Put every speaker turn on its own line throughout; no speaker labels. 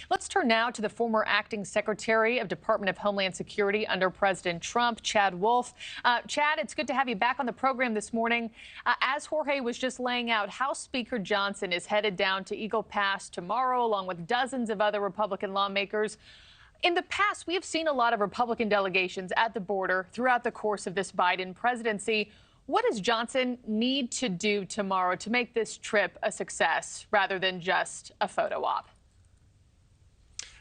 Let's turn now to the former acting Secretary of Department of Homeland Security under President Trump, Chad Wolf. Chad, it's good to have you back on the program this morning. As Jorge was just laying out, House Speaker Johnson is headed down to Eagle Pass tomorrow, along with dozens of other Republican lawmakers. In the past, we have seen a lot of Republican delegations at the border throughout the course of this Biden presidency. What does Johnson need to do tomorrow to make this trip a success rather than just a photo op?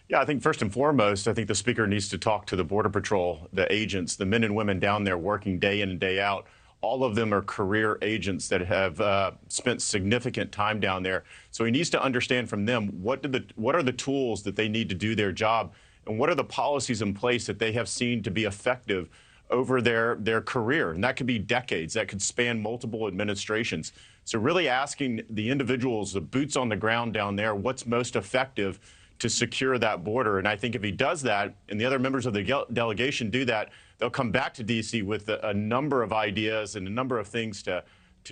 Yeah, I think first and foremost, I think the speaker needs to talk to the Border Patrol, the agents, the men and women down there working day in and day out. All of them are career agents that have spent significant time down there. So he needs to understand from them what are the tools that they need to do their job, and what are the policies in place that they have seen to be effective over their career. And that could be decades. That could span multiple administrations. So really asking the individuals, the boots on the ground down there, what's most effective to secure that border. And I think if he does that, and the other members of the delegation do that, they'll come back to D.C. with a number of ideas and a number of things to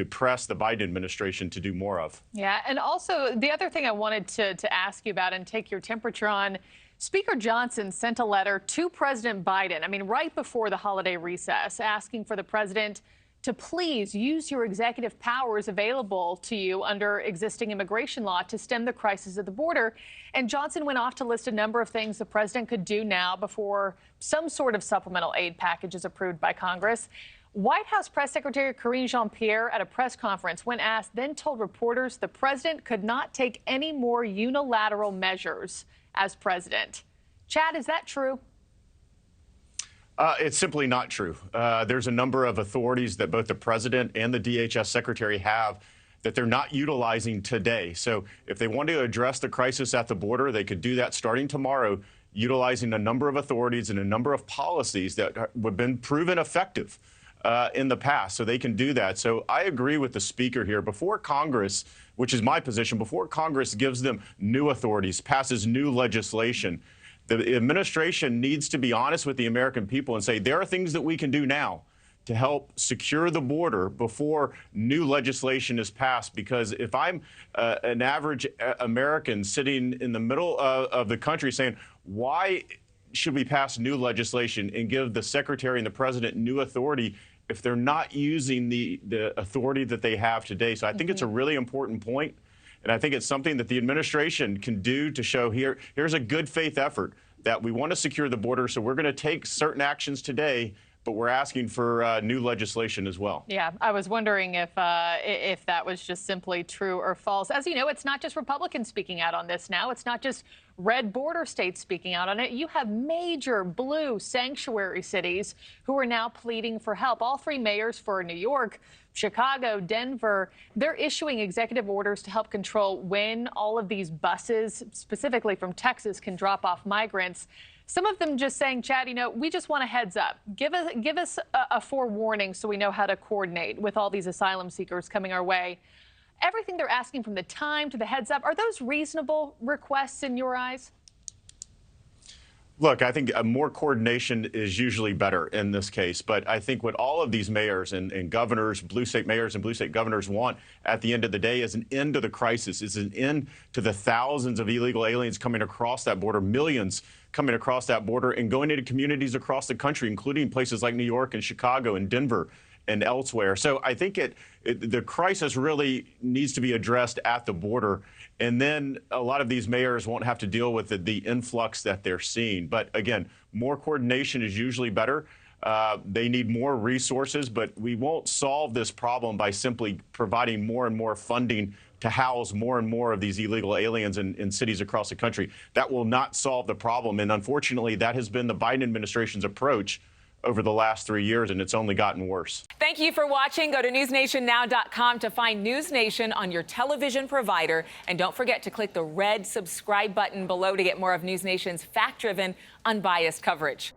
press the Biden administration to do more of.
Yeah, and also the other thing I wanted to ask you about and take your temperature on, Speaker Johnson sent a letter to President Biden, right before the holiday recess, asking for the president to please use your executive powers available to you under existing immigration law to stem the crisis at the border. And Johnson went off to list a number of things the president could do now before some sort of supplemental aid package is approved by Congress. White House Press Secretary Karine Jean-Pierre, at a press conference when asked, then told reporters the president could not take any more unilateral measures as president. Chad, is that true?
It's simply not true. There's a number of authorities that both the president and the DHS secretary have that they're not utilizing today. So if they want to address the crisis at the border, they could do that starting tomorrow, utilizing a number of authorities and a number of policies that have been proven effective in the past. So they can do that. So I agree with the speaker here. Before Congress, which is my position, before Congress gives them new authorities, passes new legislation, the administration needs to be honest with the American people and say there are things that we can do now to help secure the border before new legislation is passed. Because if I'm an average American sitting in the middle of the country saying, why should we pass new legislation and give the secretary and the president new authority if they're not using the authority that they have today? So I think it's a really important point. And I think it's something that the administration can do to show here's a good faith effort that we want to secure the border. So we're going to take certain actions today, but we're asking for new legislation as well.
Yeah, I was wondering if that was just simply true or false. As you know, it's not just Republicans speaking out on this now. It's not just red border states speaking out on it. You have major blue sanctuary cities who are now pleading for help. All three mayors for New York, Chicago, Denver, they're issuing executive orders to help control when all of these buses, specifically from Texas, can drop off migrants. Some of them just saying, Chad, we just want a heads up. Give us a forewarning so we know how to coordinate with all these asylum seekers coming our way. Everything they're asking, from the time to the heads up, are those reasonable requests in your eyes?
Look, I think more coordination is usually better in this case. But I think what all of these mayors and governors, blue state mayors and blue state governors want at the end of the day is an end to the crisis, is an end to the thousands of illegal aliens coming across that border, millions coming across that border and going into communities across the country, including places like New York and Chicago and Denver and elsewhere. So I think the crisis really needs to be addressed at the border. And then a lot of these mayors won't have to deal with the influx that they're seeing. But again, more coordination is usually better. They need more resources, but we won't solve this problem by simply providing more and more funding to house more and more of these illegal aliens in cities across the country. That will not solve the problem. And unfortunately, that has been the Biden administration's approach over the last 3 years, and it's only gotten worse.
Thank you for watching. Go to newsnationnow.com to find NewsNation on your television provider. And don't forget to click the red subscribe button below to get more of NewsNation's fact-driven, unbiased coverage.